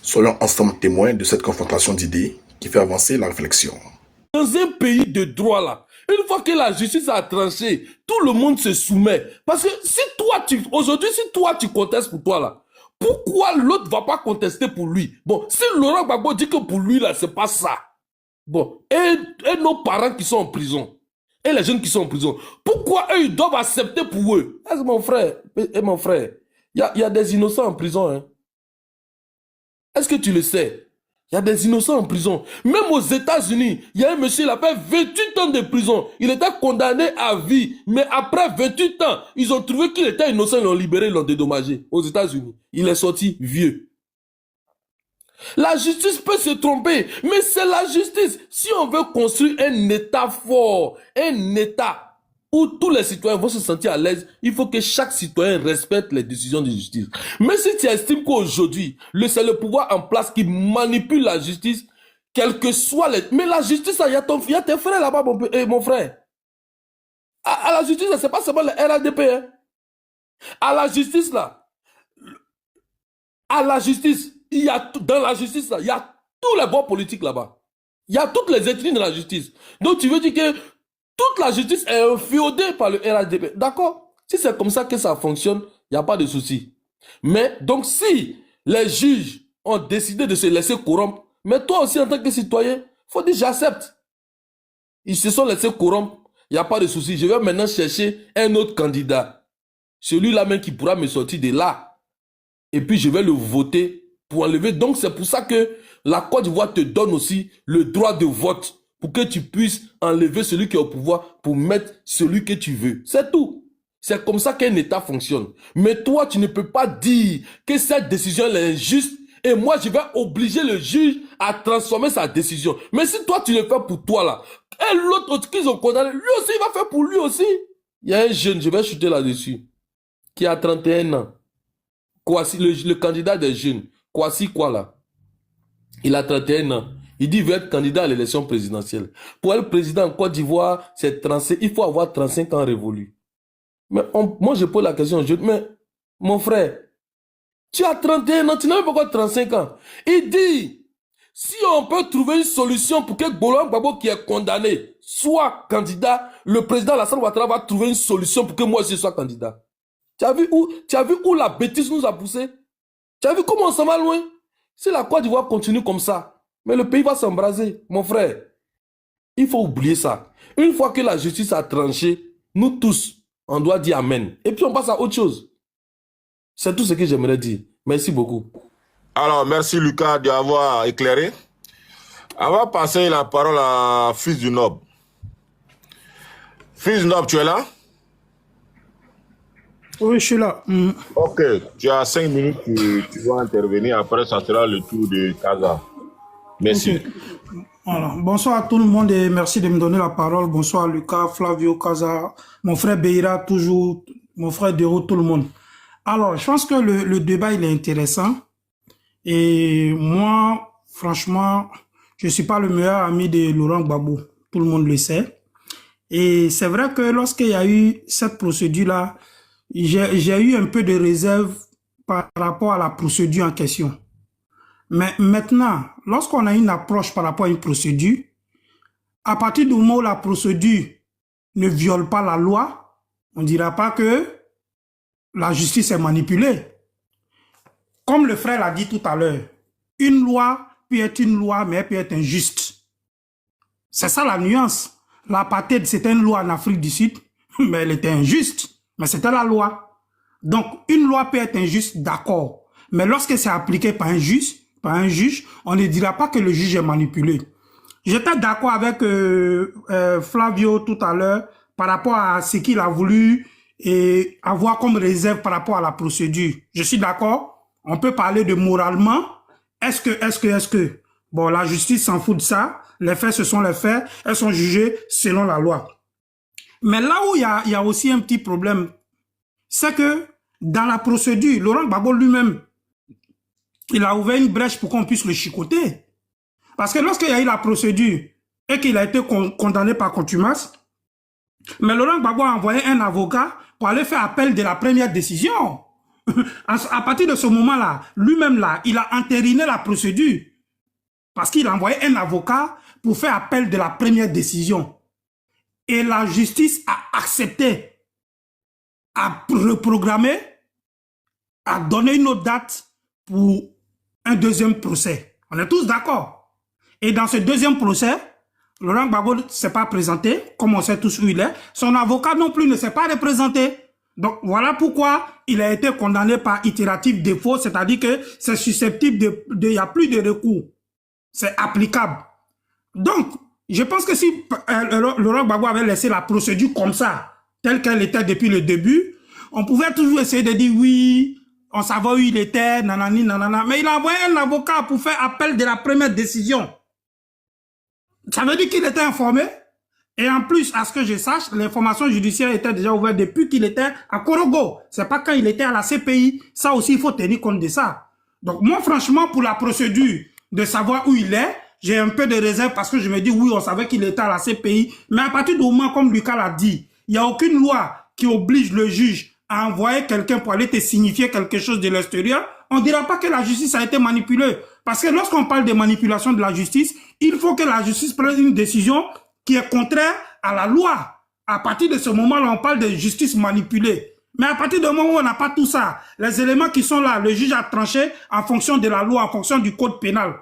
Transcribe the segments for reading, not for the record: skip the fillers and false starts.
Soyons ensemble témoins de cette confrontation d'idées qui fait avancer la réflexion. Dans un pays de droit, là, une fois que la justice a tranché, tout le monde se soumet. Parce que si toi, aujourd'hui, si toi, tu contestes pour toi, là, pourquoi l'autre ne va pas contester pour lui? Bon, si Laurent Gbagbo dit que pour lui, là, c'est pas ça. Bon, et nos parents qui sont en prison, et les jeunes qui sont en prison, pourquoi eux, ils doivent accepter pour eux? Ah, mon frère, il y a des innocents en prison, hein. Est-ce que tu le sais? Il y a des innocents en prison. Même aux États-Unis, il y a un monsieur, il a fait 28 ans de prison. Il était condamné à vie. Mais après 28 ans, ils ont trouvé qu'il était innocent, ils l'ont libéré, ils l'ont dédommagé. Aux États-Unis, il est sorti vieux. La justice peut se tromper, mais c'est la justice. Si on veut construire un État fort, un État où tous les citoyens vont se sentir à l'aise, il faut que chaque citoyen respecte les décisions de justice. Mais si tu estimes qu'aujourd'hui, c'est le pouvoir en place qui manipule la justice, quel que soit les... Mais la justice, il y a tes frères là-bas, mon frère. À la justice, c'est pas seulement le RADP. Hein. À la justice, là, à la justice, dans la justice, là, il y a tous les bords politiques là-bas. Il y a toutes les ethnies de la justice. Donc tu veux dire que toute la justice est inféodée par le RADP. D'accord? Si c'est comme ça que ça fonctionne, il n'y a pas de souci. Mais donc si les juges ont décidé de se laisser corrompre, mais toi aussi en tant que citoyen, il faut dire j'accepte. Ils se sont laissés corrompre, il n'y a pas de souci. Je vais maintenant chercher un autre candidat. Celui-là même qui pourra me sortir de là. Et puis je vais le voter pour enlever. Donc c'est pour ça que la Côte d'Ivoire te donne aussi le droit de vote pour que tu puisses enlever celui qui est au pouvoir pour mettre celui que tu veux. C'est tout. C'est comme ça qu'un État fonctionne. Mais toi, tu ne peux pas dire que cette décision est injuste et moi, je vais obliger le juge à transformer sa décision. Mais si toi, tu le fais pour toi, là, et l'autre qu'ils ont condamné, lui aussi, il va faire pour lui aussi. Il y a un jeune, je vais chuter là-dessus, qui a 31 ans. Kwasi, le candidat des jeunes, Kwasi Kwala, il a 31 ans. Il dit qu'il veut être candidat à l'élection présidentielle. Pour être président en Côte d'Ivoire, c'est 35, il faut avoir 35 ans révolus. Mais moi, je pose la question aux jeunes, mais mon frère, tu as 31 ans, tu n'as même pas encore 35 ans. Il dit, si on peut trouver une solution pour que Laurent Gbagbo qui est condamné soit candidat, le président Alassane Ouattara va trouver une solution pour que moi aussi sois candidat. Tu as vu où la bêtise nous a poussé? Tu as vu comment on s'en va loin? Si la Côte d'Ivoire continue comme ça, mais le pays va s'embraser, mon frère. Il faut oublier ça. Une fois que la justice a tranché, nous tous, on doit dire Amen. Et puis on passe à autre chose. C'est tout ce que j'aimerais dire. Merci beaucoup. Alors, merci Lucas d'avoir éclairé. On va passer la parole à Fils du Noble. Fils du Noble, tu es là? Oui, je suis là. Ok, tu as 5 minutes, tu vas intervenir. Après, ça sera le tour de Kaza. Merci. Ok. Voilà. Bonsoir à tout le monde et merci de me donner la parole. Bonsoir Lucas, Flavio, Kaza, mon frère Beira, toujours, mon frère Dero, tout le monde. Alors, je pense que le débat, il est intéressant. Et moi, franchement, je suis pas le meilleur ami de Laurent Gbagbo. Tout le monde le sait. Et c'est vrai que lorsqu'il y a eu cette procédure-là, j'ai eu un peu de réserve par rapport à la procédure en question. Mais maintenant, lorsqu'on a une approche par rapport à une procédure, à partir du moment où la procédure ne viole pas la loi, on ne dira pas que la justice est manipulée. Comme le frère l'a dit tout à l'heure, une loi peut être une loi, mais elle peut être injuste. C'est ça la nuance. L'apartheid, c'était une loi en Afrique du Sud, mais elle était injuste. Mais c'était la loi. Donc, une loi peut être injuste, d'accord. Mais lorsque c'est appliqué par un juge, on ne dira pas que le juge est manipulé. J'étais d'accord avec Flavio tout à l'heure par rapport à ce qu'il a voulu et avoir comme réserve par rapport à la procédure. Je suis d'accord. On peut parler de moralement. Est-ce que. Bon, la justice s'en fout de ça. Les faits, ce sont les faits. Elles sont jugées selon la loi. Mais là où il y a aussi un petit problème, c'est que dans la procédure, Laurent Gbagbo lui-même, il a ouvert une brèche pour qu'on puisse le chicoter. Parce que lorsqu'il y a eu la procédure et qu'il a été condamné par contumace, mais Laurent Gbagbo a envoyé un avocat pour aller faire appel de la première décision. à partir de ce moment-là, lui-même là, il a entériné la procédure parce qu'il a envoyé un avocat pour faire appel de la première décision. Et la justice a accepté, à reprogrammer, à donner une autre date pour un deuxième procès. On est tous d'accord. Et dans ce deuxième procès, Laurent Gbagbo ne s'est pas présenté, comme on sait tous où il est. Son avocat non plus ne s'est pas représenté. Donc voilà pourquoi il a été condamné par itératif défaut, c'est-à-dire que c'est susceptible il n'y a plus de recours. C'est applicable. Donc, je pense que si Laurent Gbagbo avait laissé la procédure comme ça, telle qu'elle était depuis le début, on pouvait toujours essayer de dire oui, on savait où il était, nanani, nanana. Mais il a envoyé un avocat pour faire appel de la première décision. Ça veut dire qu'il était informé. Et en plus, à ce que je sache, l'information judiciaire était déjà ouverte depuis qu'il était à Korogo. C'est pas quand il était à la CPI. Ça aussi, il faut tenir compte de ça. Donc moi, franchement, pour la procédure de savoir où il est, j'ai un peu de réserve parce que je me dis, oui, on savait qu'il était à la CPI. Mais à partir du moment, comme Lucas l'a dit, il n'y a aucune loi qui oblige le juge à envoyer quelqu'un pour aller te signifier quelque chose de l'extérieur. On ne dira pas que la justice a été manipulée. Parce que lorsqu'on parle de manipulation de la justice, il faut que la justice prenne une décision qui est contraire à la loi. À partir de ce moment-là, on parle de justice manipulée. Mais à partir du moment où on n'a pas tout ça, les éléments qui sont là, le juge a tranché en fonction de la loi, en fonction du code pénal.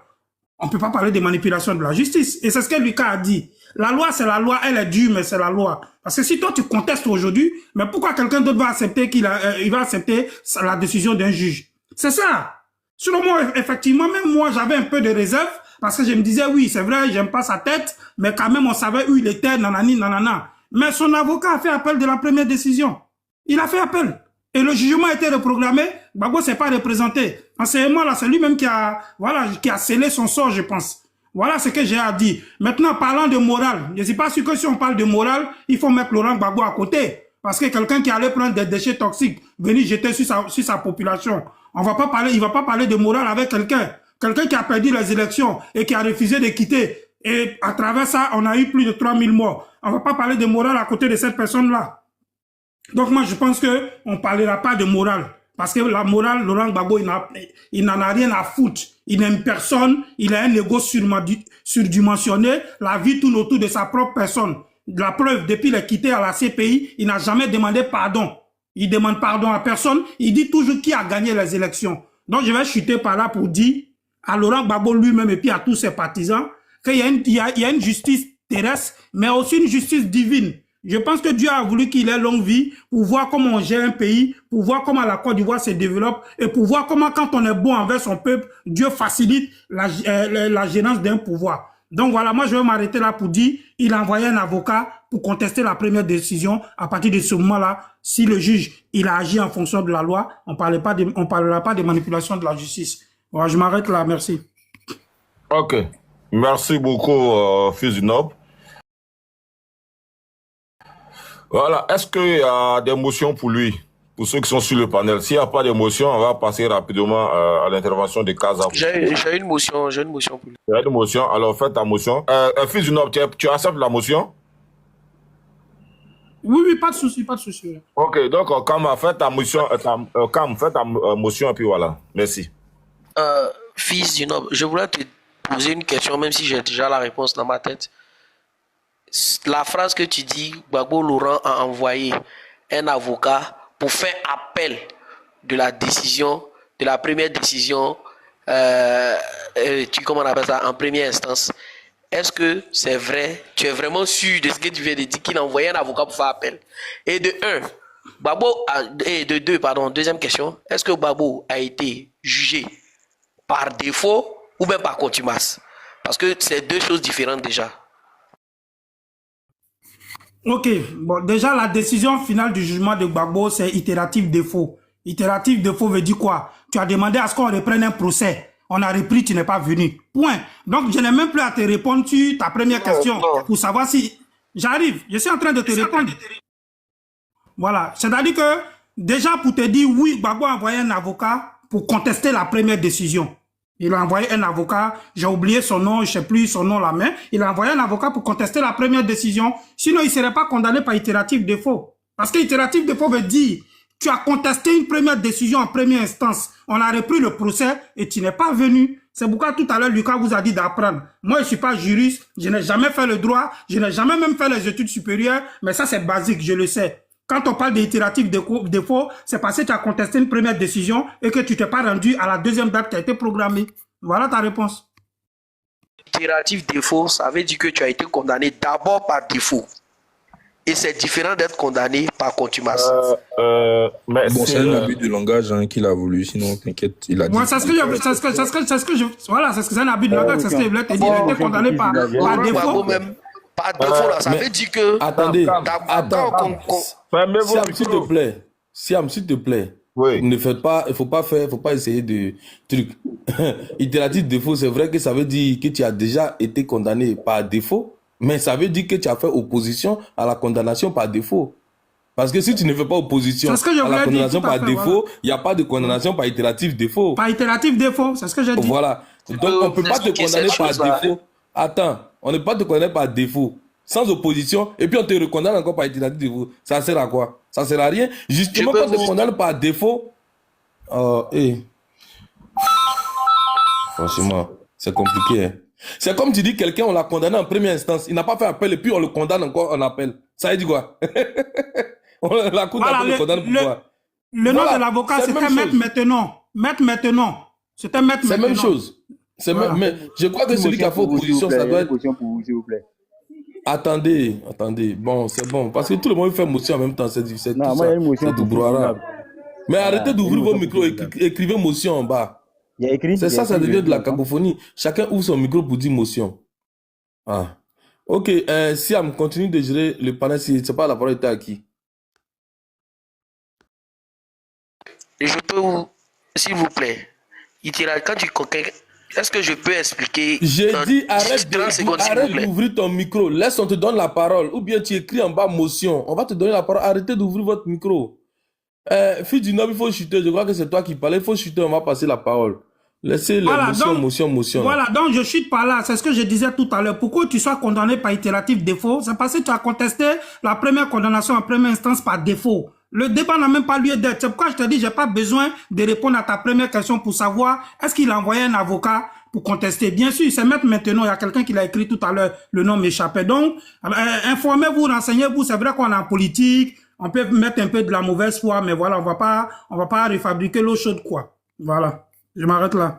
On ne peut pas parler de manipulation de la justice. Et c'est ce que Lucas a dit. La loi, c'est la loi, elle est dure, mais c'est la loi. Parce que si toi, tu contestes aujourd'hui, mais pourquoi quelqu'un d'autre va accepter il va accepter la décision d'un juge? C'est ça. Selon moi, effectivement, même moi, j'avais un peu de réserve, parce que je me disais, oui, c'est vrai, j'aime pas sa tête, mais quand même, on savait où il était, nanani, nanana. Mais son avocat a fait appel de la première décision. Il a fait appel. Et le jugement a été reprogrammé. Gbagbo s'est pas représenté. En ce moment-là, c'est lui-même qui a scellé son sort, je pense. Voilà ce que j'ai à dire. Maintenant, parlant de morale, je ne suis pas sûr que si on parle de morale, il faut mettre Laurent Gbagbo à côté. Parce que quelqu'un qui allait prendre des déchets toxiques, venir jeter sur sa population, il va pas parler de morale avec quelqu'un qui a perdu les élections et qui a refusé de quitter. Et à travers ça, on a eu plus de 3000 morts. On va pas parler de morale à côté de cette personne-là. Donc moi, je pense que on parlera pas de morale. Parce que la morale, Laurent Gbagbo, il n'en a rien à foutre. Il n'aime personne. Il a un ego surdimensionné. La vie tourne autour de sa propre personne. La preuve, depuis qu'il est quitté à la CPI, il n'a jamais demandé pardon. Il demande pardon à personne. Il dit toujours qui a gagné les élections. Donc je vais chuter par là pour dire à Laurent Gbagbo lui-même et puis à tous ses partisans qu'il y a une justice terrestre, mais aussi une justice divine. Je pense que Dieu a voulu qu'il ait longue vie pour voir comment on gère un pays, pour voir comment la Côte d'Ivoire se développe et pour voir comment quand on est bon envers son peuple, Dieu facilite la gérance d'un pouvoir. Donc voilà, moi je vais m'arrêter là pour dire, il a envoyé un avocat pour contester la première décision. À partir de ce moment-là, si le juge, il a agi en fonction de la loi, on parlera pas de manipulation de la justice. Voilà, je m'arrête là, merci. Ok, merci beaucoup, fils du Noble. Voilà, est-ce qu'il y a des motions pour lui, pour ceux qui sont sur le panel? S'il n'y a pas de motion, on va passer rapidement à l'intervention de Kaza. J'ai une motion pour lui. Il y a une motion, alors fais ta motion. Fils du Noble, tu acceptes la motion? Oui, pas de souci, pas de souci. Ok, donc Cam, fais ta motion, motion et puis voilà. Merci. Fils du Noble, je voulais te poser une question, même si j'ai déjà la réponse dans ma tête. La phrase que tu dis, Gbagbo Laurent a envoyé un avocat pour faire appel de la décision, de la première décision, comment on appelle ça, en première instance. Est-ce que c'est vrai? Tu es vraiment sûr de ce que tu viens de dire qu'il a envoyé un avocat pour faire appel? Et de deux, deuxième question. Est-ce que Gbagbo a été jugé par défaut ou même par contumace? Parce que c'est deux choses différentes déjà. Ok, bon, déjà la décision finale du jugement de Gbagbo, c'est itératif défaut. Itératif défaut veut dire quoi? Tu as demandé à ce qu'on reprenne un procès. On a repris, tu n'es pas venu. Point. Donc, je n'ai même plus à te répondre sur ta première question pour savoir si... J'arrive, je suis en train de te répondre. Voilà, c'est-à-dire que, déjà pour te dire, oui, Gbagbo a envoyé un avocat pour contester la première décision. Il a envoyé un avocat, j'ai oublié son nom, je ne sais plus son nom là, mais il a envoyé un avocat pour contester la première décision. Sinon, il ne serait pas condamné par itératif défaut. Parce que itératif défaut veut dire Tu as contesté une première décision en première instance. On a repris le procès et tu n'es pas venu. C'est pourquoi tout à l'heure, Lucas vous a dit d'apprendre. Moi, je ne suis pas juriste, je n'ai jamais fait le droit, je n'ai jamais même fait les études supérieures, mais ça, c'est basique, je le sais. Quand on parle d'itératif défaut, c'est parce que tu as contesté une première décision et que tu t'es pas rendu à la deuxième date qui a été programmée. Voilà ta réponse. Itératif défaut, ça veut dire que tu as été condamné d'abord par défaut. Et c'est différent d'être condamné par contumace. Mais Bon, c'est un abus de langage hein, qu'il a voulu, sinon t'inquiète, il a dit. Moi, c'est ce que je, voilà, c'est ce que c'est un abus de langage, c'est ce que je voulais te dire. Il a été condamné par défaut. Même, par défaut, là, ça veut dire que. Attendez, fermez-vous Siam, le s'il micro. te plaît. Siam, s'il te plaît. Oui. Ne faites pas, il faut pas essayer de truc. Itératif défaut, c'est vrai que ça veut dire que tu as déjà été condamné par défaut, mais ça veut dire que tu as fait opposition à la condamnation par défaut. Parce que si tu ne fais pas opposition à la condamnation par défaut, il n'y a pas de condamnation par itératif défaut. Par itératif défaut, c'est ce que j'ai dit. Voilà. Donc on ne peut pas te condamner par défaut. Attends, on ne peut pas te condamner par défaut. Sans opposition, et puis on te recondamne encore par itératif défaut. Ça sert à quoi? Ça sert à rien. Justement, quand on te condamne par défaut, franchement, c'est compliqué. Hein. C'est comme tu dis, quelqu'un, on l'a condamné en première instance, il n'a pas fait appel, et puis on le condamne encore en appel. Ça veut dire quoi? La cour d'appel le condamne pour quoi? Le nom de l'avocat, c'était Maître Maintenant. Maître Maintenant. C'était Maître Maintenant. C'est la même chose. Mais je crois que celui qui a fait opposition, ça doit être... S'il vous plaît. Attendez. Bon, c'est bon. Parce que tout le monde fait motion en même temps. C'est difficile. Non, moi, il y a une motion. Mais arrêtez d'ouvrir vos micros et écrivez motion en bas. C'est ça, ça devient de la cacophonie. Chacun ouvre son micro pour dire motion. Ah. Ok, Siam, continue de gérer le panel. Si c'est pas la parole était à qui? Je peux, s'il vous plaît, quand tu coquais, est-ce que je peux expliquer? J'ai dit arrête d'ouvrir ton micro. Laisse, on te donne la parole. Ou bien tu écris en bas motion. On va te donner la parole. Arrêtez d'ouvrir votre micro. Fils du noble, il faut chuter. Je crois que c'est toi qui parlais. Il faut chuter, on va passer la parole. Laissez la motion. Voilà, donc je chute par là. C'est ce que je disais tout à l'heure. Pourquoi tu sois condamné par itératif défaut? C'est parce que tu as contesté la première condamnation en première instance par défaut. Le débat n'a même pas lieu d'être. C'est pourquoi je te dis, j'ai pas besoin de répondre à ta première question pour savoir est-ce qu'il a envoyé un avocat pour contester. Bien sûr, c'est Maintenant. Il y a quelqu'un qui l'a écrit tout à l'heure. Le nom m'échappait. Donc, informez-vous, renseignez-vous. C'est vrai qu'on est en politique. On peut mettre un peu de la mauvaise foi, mais voilà, on va pas refabriquer l'eau chaude, quoi. Voilà. Je m'arrête là.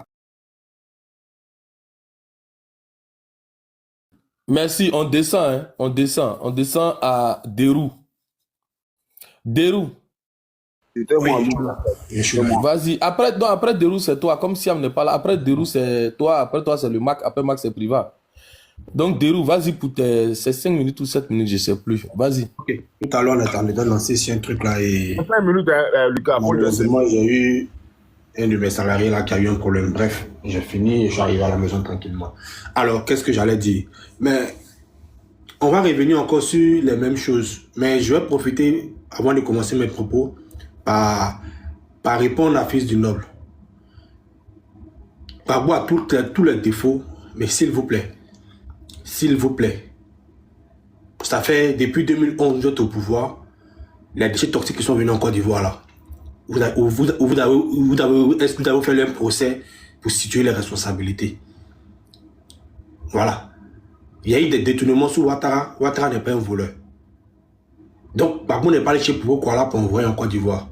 Merci, on descend, hein. On descend à Derou. Vas-y. Après Derou, c'est toi. Comme Siam n'est pas là. Après Derou, c'est toi. Après toi, c'est le Mac. Après Mac, c'est Priva. Donc, Derou, vas-y pour tes 5 minutes ou 7 minutes, je ne sais plus. Vas-y. Ok. Tout à l'heure, on était lancé sur un truc là et. 5 minutes, Lucas. Malheureusement, j'ai eu un de mes salariés là qui a eu un problème. Bref, j'ai fini et je suis arrivé à la maison tranquillement. Alors, qu'est-ce que j'allais dire? Mais on va revenir encore sur les mêmes choses. Mais je vais profiter, avant de commencer mes propos, par répondre à Fils du Noble. Par rapport à tous les défauts, mais s'il vous plaît, ça fait depuis 2011 vous êtes au pouvoir, les déchets toxiques qui sont venus en Côte d'Ivoire là. Vous avez fait un procès pour situer les responsabilités. Voilà. Il y a eu des détournements sur Ouattara. Ouattara n'est pas un voleur. Donc, Gbagbo n'est pas allé chez Pouvo Kuala pour envoyer en Côte d'Ivoire.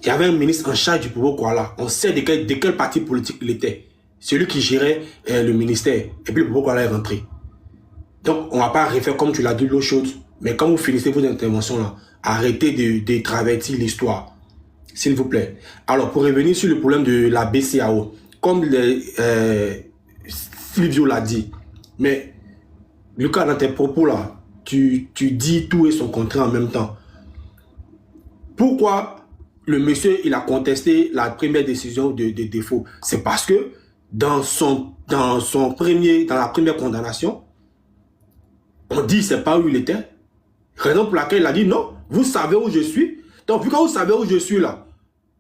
Il y avait un ministre en charge du Pouvo Kuala. On sait de quel parti politique il était. Celui qui gérait le ministère. Et puis le Pouvo Kuala est rentré. Donc, on ne va pas refaire comme tu l'as dit l'eau chaude. Mais quand vous finissez vos interventions là, arrêtez de traverser l'histoire. S'il vous plaît. Alors, pour revenir sur le problème de la BCAO, comme Silvio l'a dit, mais Lucas, dans tes propos là, tu dis tout et son contraire en même temps. Pourquoi le monsieur, il a contesté la première décision de défaut? C'est parce que dans la première condamnation, on dit c'est pas où il était. Raison pour laquelle il a dit non, vous savez où je suis. Donc, pourquoi vous savez où je suis là?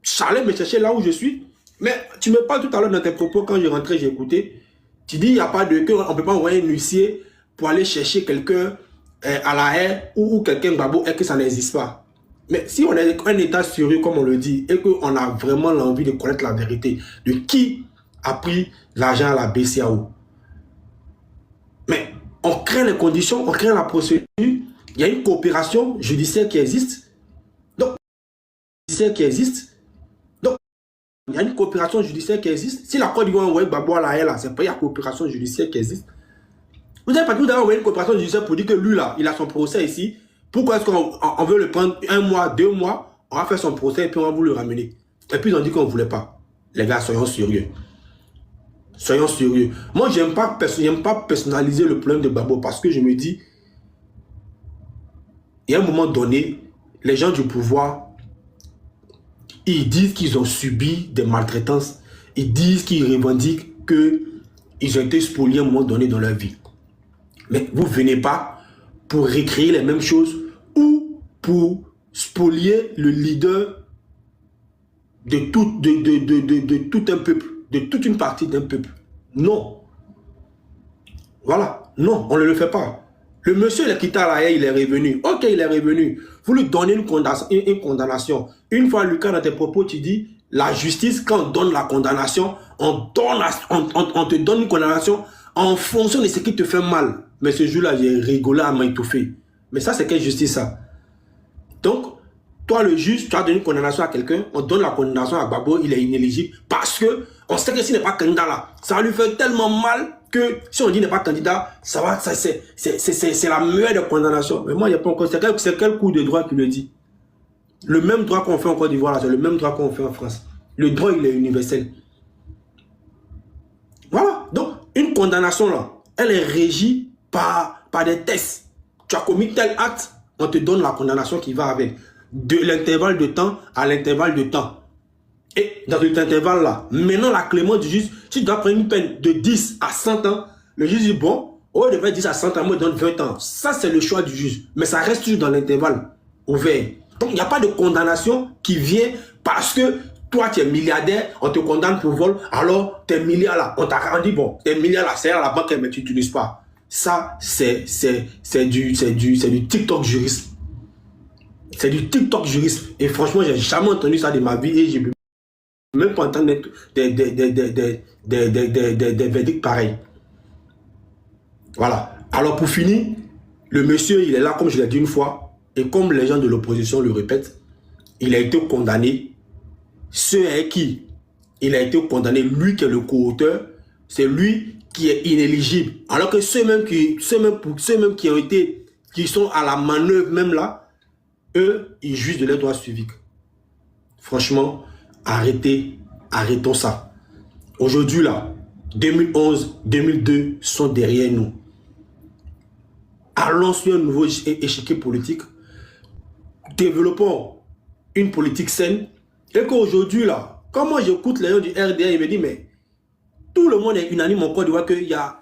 J'allais me chercher là où je suis. Mais tu me parles tout à l'heure dans tes propos, quand je rentrais, j'ai écouté. Tu dis, il n'y a pas de... on ne peut pas envoyer un huissier pour aller chercher quelqu'un à la haie ou quelqu'un Gbagbo et que ça n'existe pas. Mais si on est un État sérieux, comme on le dit, et qu'on a vraiment l'envie de connaître la vérité de qui a pris l'argent à la BCAO, mais on crée les conditions, on crée la procédure, il y a une coopération judiciaire qui existe. Donc, il y a une coopération judiciaire qui existe. Si la Côte d'Ivoire envoie Gbagbo à la haie, c'est pas la coopération judiciaire qui existe. Vous avez pas tout d'abord envoyé une coopération judiciaire pour dire que lui, là, il a son procès ici. Pourquoi est-ce qu'on veut le prendre 1 mois, 2 mois, on va faire son procès et puis on va vous le ramener. Et puis ils ont dit qu'on ne voulait pas. Les gars, soyons sérieux. Soyons sérieux. Moi, j'aime pas personnaliser le problème de Gbagbo parce que je me dis, il y a un moment donné, les gens du pouvoir, ils disent qu'ils ont subi des maltraitances. Ils disent qu'ils revendiquent qu'ils ont été spoliés à un moment donné dans leur vie. Mais vous ne venez pas pour recréer les mêmes choses ou pour spolier le leader de tout un peuple, de toute une partie d'un peuple. Non. Voilà. Non, on ne le fait pas. Le monsieur, il a quitté à la haie, il est revenu. Ok, il est revenu. Vous lui donnez une condamnation. Une fois, Lucas, dans tes propos, tu dis, la justice, quand on donne la condamnation, on te donne une condamnation en fonction de ce qui te fait mal. Mais ce jour-là, j'ai rigolé à m'étouffer. Mais ça, c'est quelle justice, ça? Donc, toi, le juge, tu as donné une condamnation à quelqu'un, on donne la condamnation à Gbagbo, il est inéligible, parce que on sait que s'il n'est pas candidat là, ça va lui faire tellement mal que si on dit n'est pas candidat, ça va, c'est la meilleure des condamnations. Mais moi, il n'y a pas encore. C'est quel coup de droit qui le dit? Le même droit qu'on fait en Côte d'Ivoire, c'est le même droit qu'on fait en France. Le droit, il est universel. Voilà. Donc, une condamnation là, elle est régie par des tests. Tu as commis tel acte, on te donne la condamnation qui va avec. De l'intervalle de temps à l'intervalle de temps. Et dans cet intervalle-là, maintenant la clémence du juge, si tu dois prendre une peine de 10 à 100 ans, le juge dit bon, au lieu de faire 10 à 100 ans, moi je donne 20 ans. Ça, c'est le choix du juge. Mais ça reste toujours dans l'intervalle ouvert. Donc, il n'y a pas de condamnation qui vient parce que toi, tu es milliardaire, on te condamne pour vol, alors tes milliards là, on t'a dit bon, tes milliards là, c'est à la banque, mais tu n'utilises pas. Ça, c'est du TikTok juriste. C'est du TikTok juriste. Et franchement, j'ai jamais entendu ça de ma vie et j'ai même pas entendu des verdicts pareils. Voilà. Alors pour finir, le monsieur, il est là, comme je l'ai dit une fois, et comme les gens de l'opposition le répètent, il a été condamné. Ceux avec qui il a été condamné, lui qui est le co-auteur, c'est lui qui est inéligible. Alors que ceux mêmes qui sont à la manœuvre même là, eux, ils jugent de leurs droits civiques. Franchement, arrêtons ça. Aujourd'hui, là, 2011, 2002 sont derrière nous. Allons sur un nouveau échiquier politique. Développons une politique saine. Et qu'aujourd'hui, là, quand moi j'écoute les gens du RDA, ils me disent, mais tout le monde est unanime en Côte d'Ivoire qu'il n'y a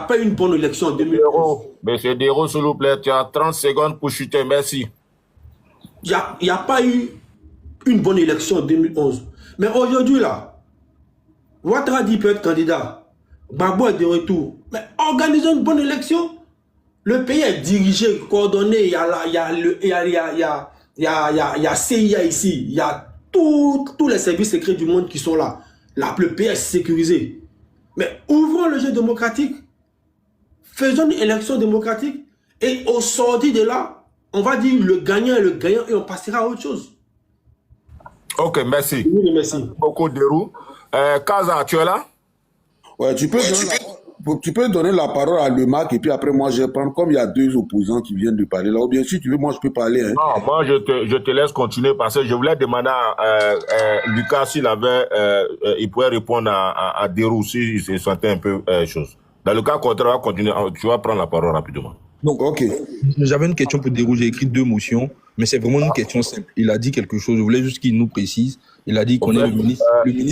pas une bonne élection en 2011. Monsieur Dero, s'il vous plaît, tu as 30 secondes pour chuter. Merci. Il n'y a pas eu une bonne élection en 2011. Mais aujourd'hui, là, Ouattara dit peut être candidat. Gbagbo est de retour. Mais organisons une bonne élection. Le pays est dirigé, coordonné. Il y a CIA ici. Il y a tous les services secrets du monde qui sont là. Le pays est sécurisé. Mais ouvrons le jeu démocratique. Faisons une élection démocratique. Et au sorti de là, on va dire le gagnant est le gagnant et on passera à autre chose. Ok, merci. Oui, merci. Beaucoup de roues. Kaza, tu es là? Ouais, tu peux donner la parole à Lemac et puis après moi je vais prendre, comme il y a deux opposants qui viennent de parler là, ou bien si tu veux, moi je peux parler. Hein. Non, moi je te laisse continuer parce que je voulais demander à Lucas s'il avait, il pouvait répondre à Derou si il se sentait un peu chose. Dans le cas contraire, on va continuer, tu vas prendre la parole rapidement. Donc, ok. J'avais une question pour Derou, j'ai écrit 2 motions, mais c'est vraiment une question simple. Il a dit quelque chose, je voulais juste qu'il nous précise. Il a dit qu'on est le ministre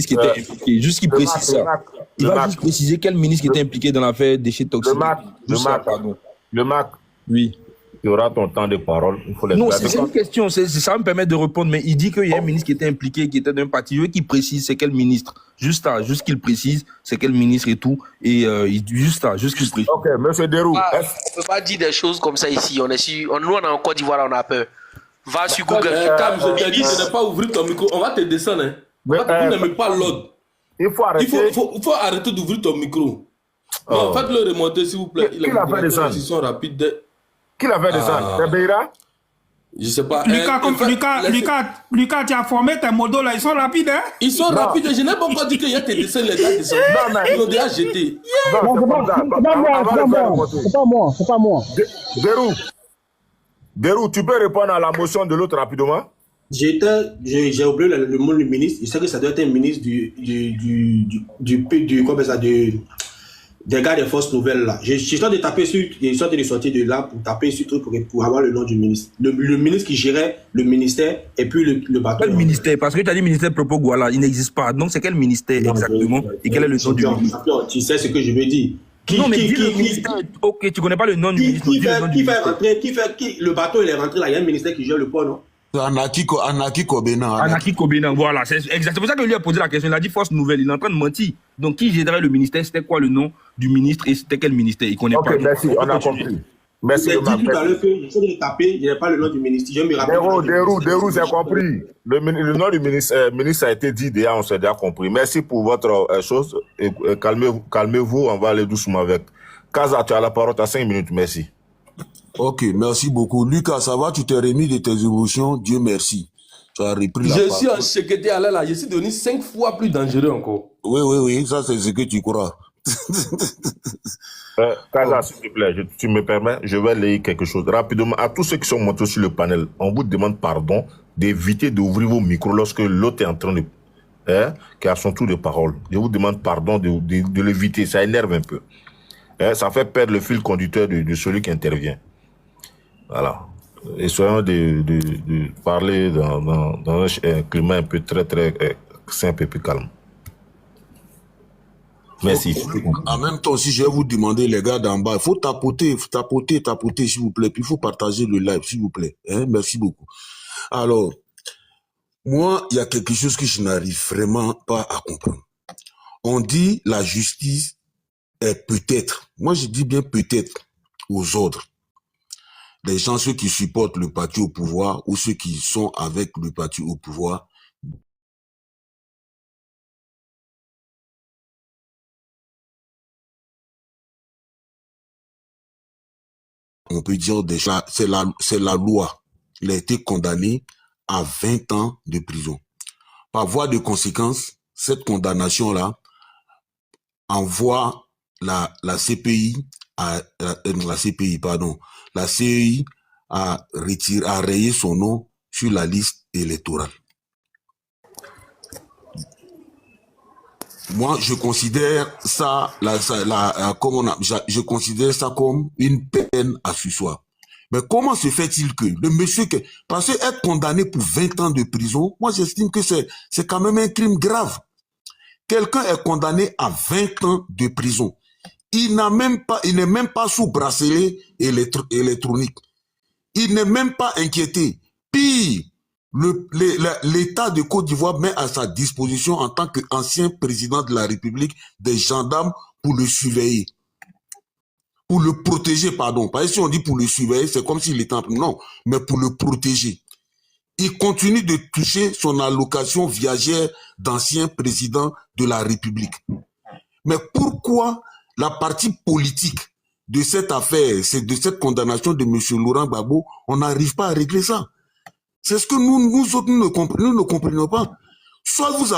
qui était impliqué. Juste qu'il précise ça. Il va juste préciser quel ministre qui était impliqué dans l'affaire déchets toxiques. Le Mac. Oui. Tu auras ton temps de parole. Non, c'est une question. Ça me permet de répondre, mais il dit qu'il y a un ministre qui était impliqué, qui était d'un parti. Je veux qu'il précise c'est quel ministre. Juste qu'il précise c'est quel ministre et tout. Et juste qu'il précise. Ok, monsieur Derou. On ne peut pas dire des choses comme ça ici. Nous, on est en Côte d'Ivoire, on a peur. Va sur Google. Cam, je t'ai dit de ne pas ouvrir ton micro. On va te descendre. Hein. On n'aime pas l'ordre. Il faut arrêter. Il faut arrêter d'ouvrir ton micro. Non, faites-le remonter, s'il vous plaît. Qui l'a fait descendre? Qui l'a fait descendre? C'est Beira? Je sais pas. Lucas, tu as formé tes modos là, ils sont rapides, hein? Ils sont rapides. Je n'ai pas encore dit qu'il y a tes dessins, les gars descendent. Ils l'ont déjà jeté. Non, c'est pas moi. Derou, tu peux répondre à la motion de l'autre rapidement? J'ai oublié le mot du ministre. Je sais que ça doit être un ministre des gars des forces nouvelles là. Je suis en train de taper sur, je suis en train de sortir de là pour taper sur truc pour avoir le nom du ministre. Le ministre qui gérait le ministère et puis le bateau. Quel ministère? Parce que tu as dit ministère propos Guala, il n'existe pas. Donc c'est quel ministère exactement et quel est le nom du ministre? Tu sais ce que je veux dire. Ok, tu connais pas le nom du ministre. Le bateau il est rentré là, il y a un ministère qui gère le port, non? Anaki Kobena. Anaki Kobena, voilà. C'est pour ça que lui a posé la question. Il a dit force nouvelle. Il est en train de mentir. Donc, qui gérait le ministère? C'était quoi le nom du ministre et c'était quel ministère? Il connaît pas. Ok, merci. On a compris. Merci. Je dit tout à l'heure que j'essaie de taper, je n'ai pas le nom du ministre. Je me rappelle. Derou, c'est compris. Le nom du ministre a été dit déjà, on s'est déjà compris. Merci pour votre chose. Calmez-vous, on va aller doucement avec. Kaza, tu as la parole à 5 minutes. Merci. Ok, merci beaucoup. Lucas, ça va? Tu t'es remis de tes émotions? Dieu merci. Tu as repris la parole. Je suis en secrétaire là, je suis devenu 5 fois plus dangereux encore. Oui, ça c'est ce que tu crois. Kaza, s'il te plaît, tu me permets, je vais lire quelque chose rapidement. À tous ceux qui sont montés sur le panel, on vous demande pardon d'éviter d'ouvrir vos micros lorsque l'autre est en train de... qui a son tour de parole. Je vous demande pardon de l'éviter, ça énerve un peu. Ça fait perdre le fil conducteur de celui qui intervient. Voilà. Essayons de parler dans un climat un peu très simple et plus calme. Merci. En même temps, si je vais vous demander, les gars d'en bas, il faut tapoter, s'il vous plaît. Puis il faut partager le live, s'il vous plaît. Merci beaucoup. Alors, moi, il y a quelque chose que je n'arrive vraiment pas à comprendre. On dit la justice est peut-être, moi je dis bien peut-être, aux ordres. Les gens, ceux qui supportent le parti au pouvoir ou ceux qui sont avec le parti au pouvoir, on peut dire déjà, c'est la loi. Il a été condamné à 20 ans de prison. Par voie de conséquence, cette condamnation-là envoie la CPI la CEI a rayé son nom sur la liste électorale. Moi, je considère ça, je considère ça comme une peine accessoire. Mais comment se fait-il que le monsieur parce que être condamné pour 20 ans de prison, moi j'estime que c'est quand même un crime grave. Quelqu'un est condamné à 20 ans de prison. Il n'est même pas sous bracelet électronique. Il n'est même pas inquiété. Pire, l'État de Côte d'Ivoire met à sa disposition en tant qu'ancien président de la République des gendarmes pour le surveiller. Pour le protéger, pardon. Parce que si on dit pour le surveiller, c'est comme s'il était en prison. Non, mais pour le protéger. Il continue de toucher son allocation viagère d'ancien président de la République. Mais pourquoi la partie politique de cette affaire, de cette condamnation de M. Laurent Gbagbo, on n'arrive pas à régler ça? C'est ce que nous autres, nous ne comprenons pas. Soit vous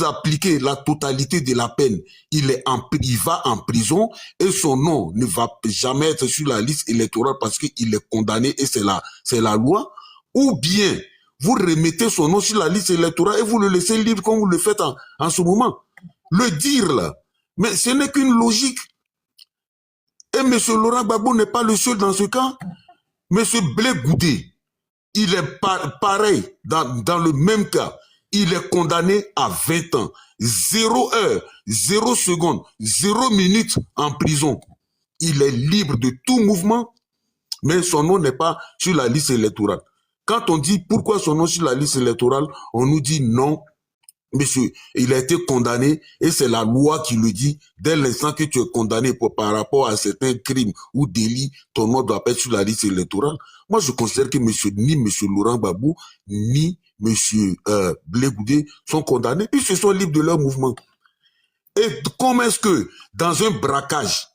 appliquez la totalité de la peine, il va en prison et son nom ne va jamais être sur la liste électorale parce qu'il est condamné et c'est la loi, ou bien vous remettez son nom sur la liste électorale et vous le laissez libre comme vous le faites en ce moment. Le dire là, mais ce n'est qu'une logique. Et M. Laurent Gbagbo n'est pas le seul dans ce cas. M. Blé Goudé, il est pareil, dans le même cas. Il est condamné à 20 ans. 0 heure, 0 seconde, 0 minute en prison. Il est libre de tout mouvement, mais son nom n'est pas sur la liste électorale. Quand on dit pourquoi son nom sur la liste électorale, on nous dit non, Monsieur, il a été condamné et c'est la loi qui le dit. Dès l'instant que tu es condamné par rapport à certains crimes ou délits, ton nom doit être sur la liste électorale. Moi, je considère que ni monsieur Laurent Gbagbo, ni monsieur Blé Goudé sont condamnés. Ils se sont libres de leur mouvement. Et comment est-ce que dans un braquage,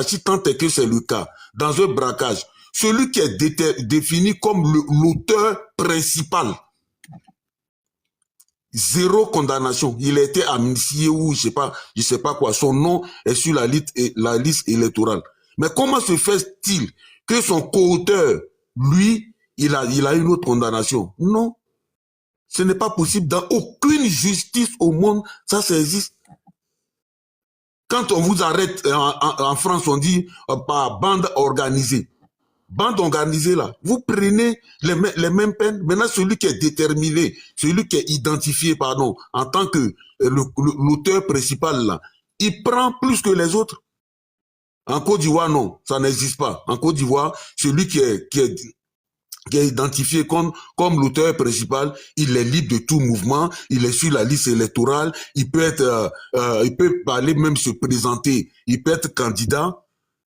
si tant est que c'est le cas, dans un braquage, celui qui est défini comme l'auteur principal, zéro condamnation, il a été amnistié ou je sais pas quoi, son nom est sur la liste électorale. Mais comment se fait-il que son co-auteur, lui, il a une autre condamnation? Non. Ce n'est pas possible. Dans aucune justice au monde, ça existe. Quand on vous arrête en France, on dit par bande organisée. Bande organisée là, vous prenez les mêmes peines. Maintenant, celui qui est déterminé, celui qui est identifié, pardon, en tant que l'auteur principal là, il prend plus que les autres. En Côte d'Ivoire, non, ça n'existe pas. En Côte d'Ivoire, celui qui est identifié comme l'auteur principal, il est libre de tout mouvement, il est sur la liste électorale, il peut aller même se présenter, il peut être candidat,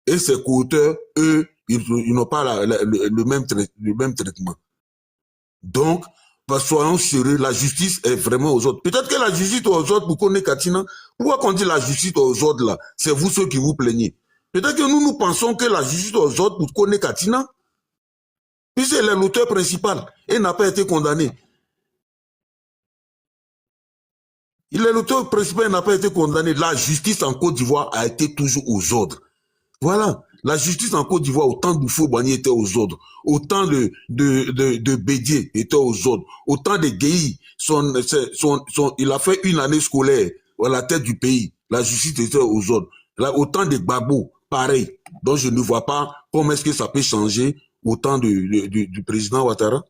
et ses co-auteurs, eux, ils n'ont pas le même traitement. Donc, soyons sérieux, la justice est vraiment aux autres. Peut-être que la justice est aux autres pour qu'on ait Katina. Pourquoi qu'on dit la justice aux autres là? C'est vous ceux qui vous plaignez. Peut-être que nous pensons que la justice est aux autres pour qu'on ait Katina. Puisqu'il est l'auteur principal et n'a pas été condamné. Il est l'auteur principal et n'a pas été condamné. La justice en Côte d'Ivoire a été toujours aux ordres. Voilà. La justice en Côte d'Ivoire, autant de Fou-Bani était aux ordres, autant de Bédié était aux ordres, autant de Guéhi, il a fait une année scolaire à la tête du pays. La justice était aux ordres. Là, autant de Gbagbo, pareil. Donc je ne vois pas comment est-ce que ça peut changer au temps du président Ouattara.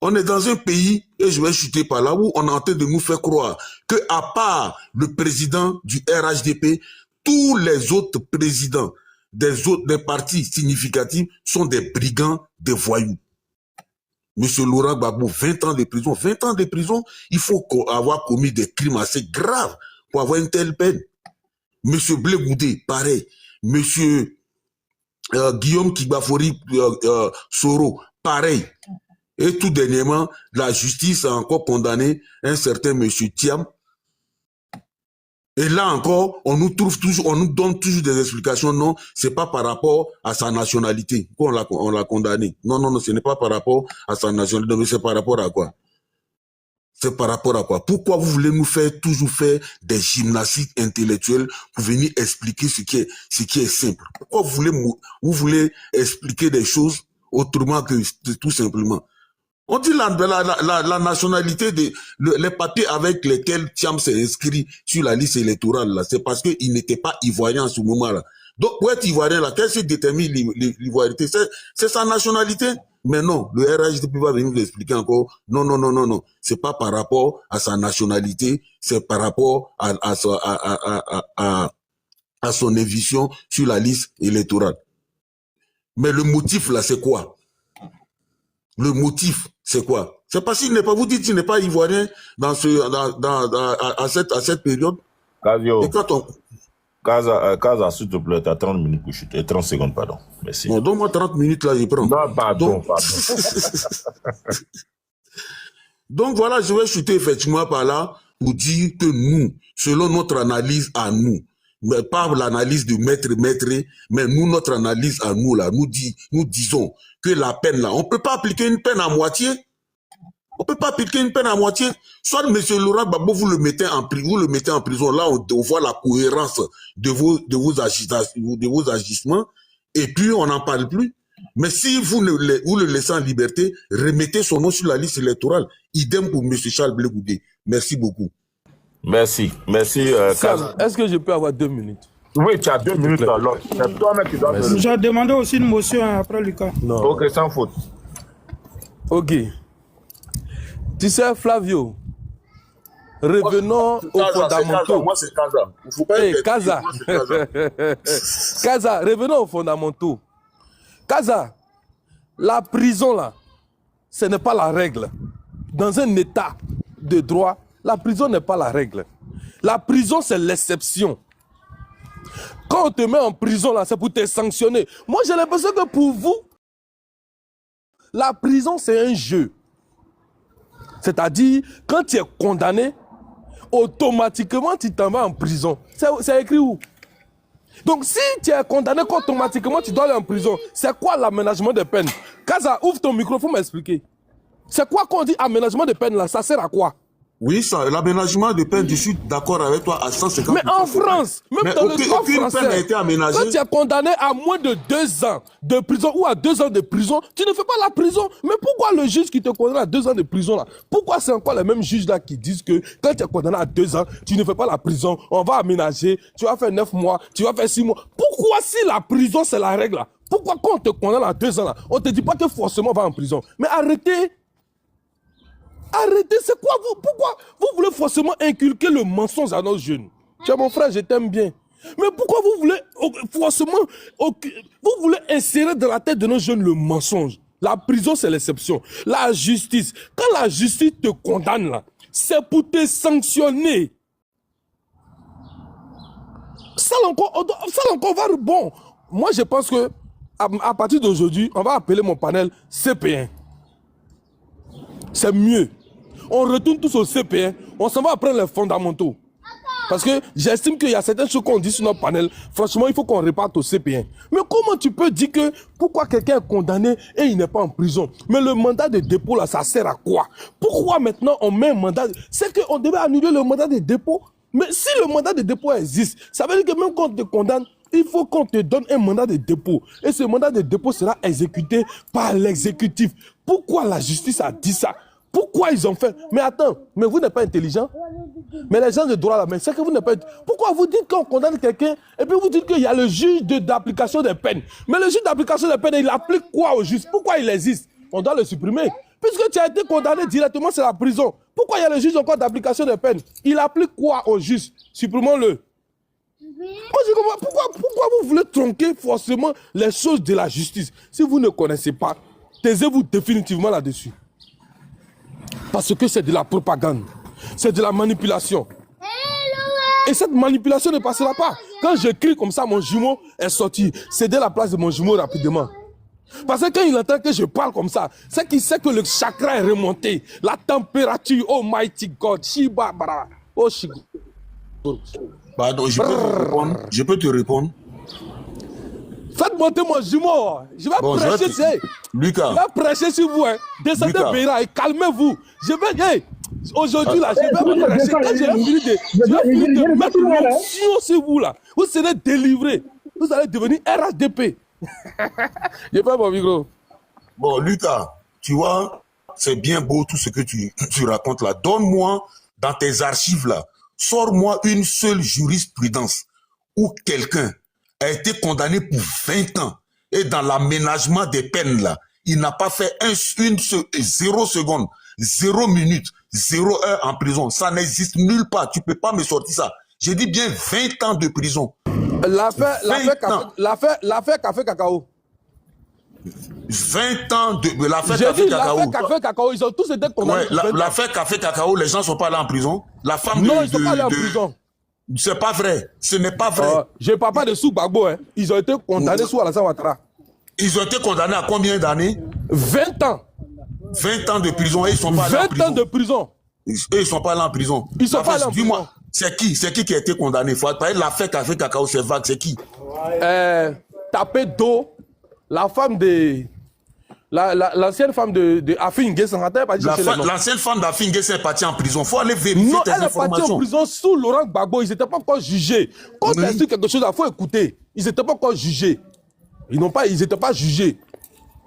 On est dans un pays, et je vais chuter par là, où on est en train de nous faire croire que à part le président du RHDP, tous les autres présidents des partis significatifs sont des brigands, des voyous. Monsieur Laurent Gbagbo, 20 ans de prison. 20 ans de prison, il faut avoir commis des crimes assez graves pour avoir une telle peine. Monsieur Blé Goudé, pareil. Monsieur Guillaume Kigbafori Soro, pareil. Et tout dernièrement, la justice a encore condamné un certain monsieur Thiam. Et là encore, on nous donne toujours des explications. Non, c'est pas par rapport à sa nationalité qu'on l'a condamné. Non, ce n'est pas par rapport à sa nationalité. Mais c'est par rapport à quoi? C'est par rapport à quoi? Pourquoi vous voulez nous toujours faire des gymnastiques intellectuelles pour venir expliquer ce qui est simple? Pourquoi vous voulez expliquer des choses autrement que tout simplement? On dit la nationalité les papiers avec lesquels Thiam s'est inscrit sur la liste électorale là, c'est parce qu'il n'était pas ivoirien à ce moment-là. Donc pour être ivoirien là, qu'est-ce qui détermine l'ivoirité? C'est sa nationalité. Mais non, le RHDP va venir nous expliquer encore. Non. C'est pas par rapport à sa nationalité, c'est par rapport à son éviction sur la liste électorale. Mais le motif là, c'est quoi? Le motif, c'est quoi? C'est parce qu'il n'est pas, vous dites qu'il n'est pas ivoirien à cette période. Casio. Et quand on... Casa, s'il te plaît, t'as 30 minutes pour chuter. 30 secondes, pardon. Merci. Bon, donne-moi 30 minutes là, je prends. Non, pardon. Donc voilà, je vais chuter effectivement par là pour dire que nous, selon notre analyse à nous, mais pas l'analyse de maître, mais nous, notre analyse à nous là, nous disons que la peine là, on ne peut pas appliquer une peine à moitié. On ne peut pas appliquer une peine à moitié. Soit M. Laurent Gbagbo, vous le mettez en prison. Là, on voit la cohérence de vos agissements. Et puis, on n'en parle plus. Mais si vous le laissez en liberté, remettez son nom sur la liste électorale. Idem pour M. Charles Blé Goudé. Merci beaucoup. Merci. Sam, est-ce que je peux avoir 2 minutes? Oui, tu as 2 minutes alors. C'est toi-même qui dois... J'ai demandé aussi une motion après Lucas. Non. Ok, sans faute. Ok. Tu sais, Flavio, revenons aux fondamentaux. Moi, c'est Casa. Il faut pas être Casa. Casa, revenons aux fondamentaux. Casa, la prison là, ce n'est pas la règle. Dans un État, de droit, la prison n'est pas la règle. La prison, c'est l'exception. Quand on te met en prison, là, c'est pour te sanctionner. Moi, j'ai l'impression que pour vous, la prison, c'est un jeu. C'est-à-dire, quand tu es condamné, automatiquement, tu t'en vas en prison. C'est écrit où? Donc, si tu es condamné, automatiquement, tu dois aller en prison. C'est quoi l'aménagement de peine? Kaza, ouvre ton micro, il faut m'expliquer. C'est quoi qu'on dit aménagement de peine là? Ça sert à quoi? Oui, ça, l'aménagement de peine, je suis d'accord avec toi à 150%. Mais en France, même dans le droit français, peine a été aménagée. quand tu es condamné à moins de 2 ans de prison ou à 2 ans de prison, tu ne fais pas la prison. Mais pourquoi le juge qui te condamne à 2 ans de prison là? Pourquoi c'est encore les mêmes juges là qui disent que quand tu es condamné à 2 ans, tu ne fais pas la prison, on va aménager, tu vas faire 9 mois, tu vas faire 6 mois. Pourquoi si la prison c'est la règle là? Pourquoi quand on te condamne à 2 ans là, on te dit pas que forcément on va en prison? Mais arrêtez. Arrêtez, c'est quoi vous? Pourquoi vous voulez forcément inculquer le mensonge à nos jeunes? Tu es mon frère, je t'aime bien. Mais pourquoi vous voulez forcément, vous voulez insérer dans la tête de nos jeunes le mensonge? La prison, c'est l'exception. La justice, quand la justice te condamne là, c'est pour te sanctionner. Ça encore va bon. Moi, je pense que à partir d'aujourd'hui, on va appeler mon panel CP1. C'est mieux. On retourne tous au CP1, on s'en va apprendre les fondamentaux. Parce que j'estime qu'il y a certaines choses qu'on dit sur notre panel. Franchement, il faut qu'on réparte au CP1. Mais comment tu peux dire que pourquoi quelqu'un est condamné et il n'est pas en prison? Mais le mandat de dépôt, là, ça sert à quoi? Pourquoi maintenant on met un mandat? C'est qu'on devait annuler le mandat de dépôt. Mais si le mandat de dépôt existe, ça veut dire que même quand on te condamne, il faut qu'on te donne un mandat de dépôt. Et ce mandat de dépôt sera exécuté par l'exécutif. Pourquoi la justice a dit ça? Pourquoi ils ont fait? Mais attends, mais vous n'êtes pas intelligent? Mais les gens de droit là, mais c'est que vous n'êtes pas... Pourquoi vous dites qu'on condamne quelqu'un et puis vous dites qu'il y a le juge d'application des peines? Mais le juge d'application des peines, il applique quoi au juge? Pourquoi il existe? On doit le supprimer. Puisque tu as été condamné directement, c'est la prison. Pourquoi il y a le juge encore d'application des peines? Il applique quoi au juge? Supprimons-le. Moi, je comprends. Pourquoi vous voulez tronquer forcément les choses de la justice? Si vous ne connaissez pas, taisez-vous définitivement là-dessus. Parce que c'est de la propagande. C'est de la manipulation. Et cette manipulation ne passera pas. Quand je crie comme ça, mon jumeau est sorti. Cédez la place de mon jumeau rapidement. Parce que quand il entend que je parle comme ça, c'est qu'il sait que le chakra est remonté. La température, oh mighty God, Shiba bara, oh Shiba. Pardon, je peux te répondre. Faites monter mon jumeau. Je vais prêcher. Lucas. Je vais prêcher sur vous. Hein. Descendez Béra et calmez-vous. Je vais... Aujourd'hui, là, je vais prêcher. Quand j'ai fini de mettre l'onction sur vous, là, vous serez délivrés. Vous allez devenir RHDP. J'ai pas mon micro. Bon, Lucas, tu vois, c'est bien beau tout ce que tu racontes là. Donne-moi dans tes archives là, sors-moi une seule jurisprudence où quelqu'un a été condamné pour 20 ans et dans l'aménagement des peines là, il n'a pas fait 0 seconde, 0 minute, 0 heure en prison. Ça n'existe nulle part. Tu peux pas me sortir ça. J'ai dit bien 20 ans de prison. L'affaire Café Cacao. 20 ans de l'affaire Café Cacao. L'affaire Café Cacao, ils ont tous été condamnés. Ouais, l'affaire Café Cacao, les gens ne sont pas allés en prison. La femme non, ils ne sont pas allés en prison. C'est pas vrai. Ce n'est pas vrai. Je ne parle pas de Sou Gbagbo. Hein. Ils ont été condamnés sous Alassane Ouattara. Ils ont été condamnés à combien d'années? 20 ans. 20 ans de prison et ils ne sont pas allés en prison. 20 ans de prison. Et ils ne sont pas allés en prison. Ils sont pas allés en prison. Dis-moi, c'est qui a été condamné? Il faut parler de l'affaire Café Cacao, c'est vague, c'est qui? Tapé d'eau, la femme de... L'ancienne femme de Afin Guessin. L'ancienne femme d'Afin Guessin est partie en prison. Il faut aller vérifier tes informations. Elle est partie en prison sous Laurent Gbagbo. Ils n'étaient pas encore jugés. Quand tu expliques quelque chose, il faut écouter. Ils n'étaient pas encore jugés. Ils n'étaient pas jugés.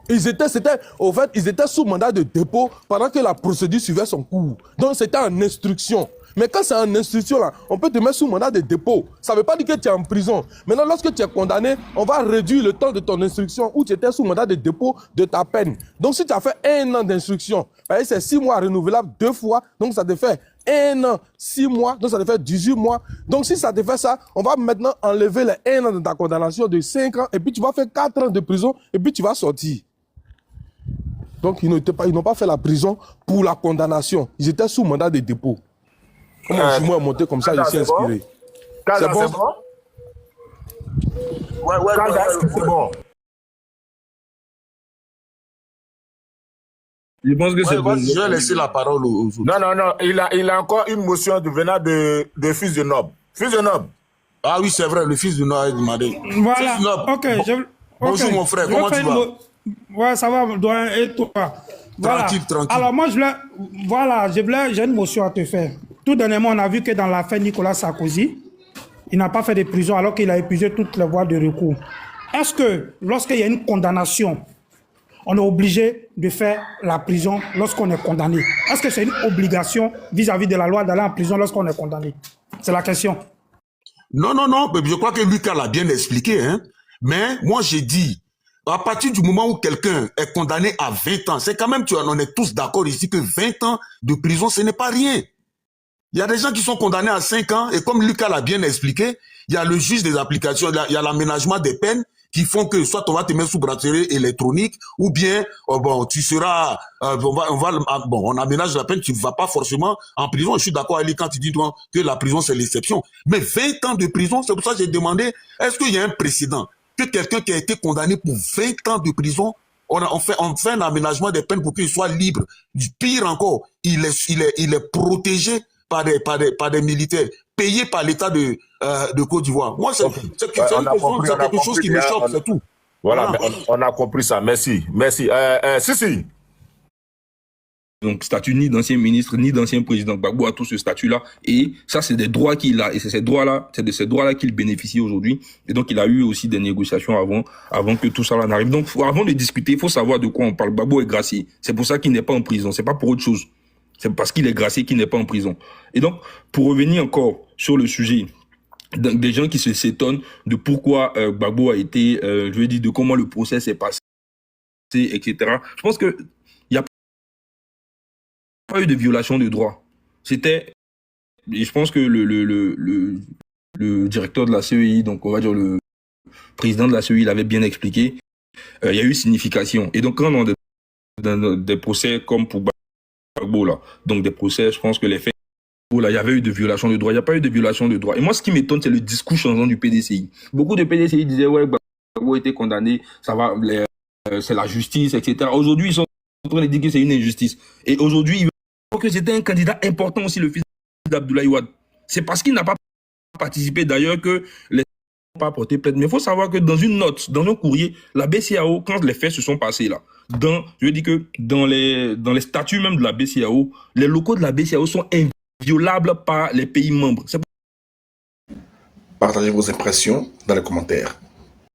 Ils étaient sous mandat de dépôt pendant que la procédure suivait son cours. Donc c'était en instruction. Mais quand c'est en instruction, là, on peut te mettre sous mandat de dépôt. Ça ne veut pas dire que tu es en prison. Maintenant, lorsque tu es condamné, on va réduire le temps de ton instruction où tu étais sous mandat de dépôt de ta peine. Donc, si tu as fait 1 an d'instruction, c'est 6 mois renouvelables 2 fois. Donc, ça te fait 1 an, 6 mois. Donc, ça te fait 18 mois. Donc, si ça te fait ça, on va maintenant enlever les 1 an de ta condamnation de 5 ans. Et puis, tu vas faire 4 ans de prison. Et puis, tu vas sortir. Donc, ils n'ont pas fait la prison pour la condamnation. Ils étaient sous mandat de dépôt. Comment Jumeau est monté comme ça, il s'est inspiré. C'est bon? Ouais, c'est bon. Je pense que c'est bon. Je vais laisser la parole aux autres. Non. Il a encore une motion venant de Fils de Nob. Fils de Nob. Ah oui, c'est vrai, le fils de Nob a demandé. Voilà. Fils de Nob. Ok. Bonjour mon frère, comment tu vas? Ouais, ça va, doyen, et toi? Voilà. Tranquille. Alors moi, j'ai une motion à te faire. Tout dernièrement, on a vu que dans l'affaire Nicolas Sarkozy, il n'a pas fait de prison alors qu'il a épuisé toutes les voies de recours. Est-ce que lorsqu'il y a une condamnation, on est obligé de faire la prison lorsqu'on est condamné? Est-ce que c'est une obligation vis-à-vis de la loi d'aller en prison lorsqu'on est condamné? C'est la question. Non, je crois que Lucas l'a bien expliqué, hein. Mais moi j'ai dit, à partir du moment où quelqu'un est condamné à 20 ans, c'est quand même, on est tous d'accord ici que 20 ans de prison, ce n'est pas rien. Il y a des gens qui sont condamnés à 5 ans, et comme Lucas l'a bien expliqué, il y a le juge des applications, il y a l'aménagement des peines qui font que soit on va te mettre sous bracelet électronique, ou bien tu seras, on aménage la peine, tu ne vas pas forcément en prison. Je suis d'accord avec lui quand il dit que la prison c'est l'exception. Mais 20 ans de prison, c'est pour ça que j'ai demandé, est-ce qu'il y a un précédent que quelqu'un qui a été condamné pour 20 ans de prison, on fait un aménagement des peines pour qu'il soit libre. Pire encore, il est protégé par des militaires, payés par l'État de Côte d'Ivoire. Moi, c'est quelque chose qui me choque, c'est tout. Voilà, mais on a compris ça. Merci. Si. Donc, statut ni d'ancien ministre, ni d'ancien président. Gbagbo a tout ce statut-là. Et ça, c'est des droits qu'il a. Et c'est de ces droits-là qu'il bénéficie aujourd'hui. Et donc, il a eu aussi des négociations avant que tout ça là n'arrive. Donc, avant de discuter, il faut savoir de quoi on parle. Gbagbo est gracié. C'est pour ça qu'il n'est pas en prison. C'est pas pour autre chose. C'est parce qu'il est gracié qu'il n'est pas en prison. Et donc, pour revenir encore sur le sujet des gens qui s'étonnent de pourquoi Gbagbo a été, je veux dire, de comment le procès s'est passé, etc. Je pense que il n'y a pas eu de violation de droit. C'était, et je pense que le directeur de la CEI, donc on va dire le président de la CEI, l'avait bien expliqué, il y a eu signification. Et donc, quand on a dans des procès comme pour Gbagbo, là, donc des procès, je pense que les faits, là, il y avait eu de violation de droit. Il n'y a pas eu de violation de droit. Et moi, ce qui m'étonne, c'est le discours changeant du PDCI. Beaucoup de PDCI disaient, ouais, Gbagbo a été condamné, ça va, c'est la justice, etc. Aujourd'hui, ils sont en train de dire que c'est une injustice. Et aujourd'hui, ils veulent que c'était un candidat important aussi, le fils d'Abdoulaye Wade. C'est parce qu'il n'a pas participé, d'ailleurs, que les n'ont pas porté plainte. Mais il faut savoir que dans une note, dans un courrier, la BCEAO, quand les faits se sont passés là, je veux dire que dans les statuts même de la BCEAO, les locaux de la BCEAO sont inviolables par les pays membres. Partagez vos impressions dans les commentaires.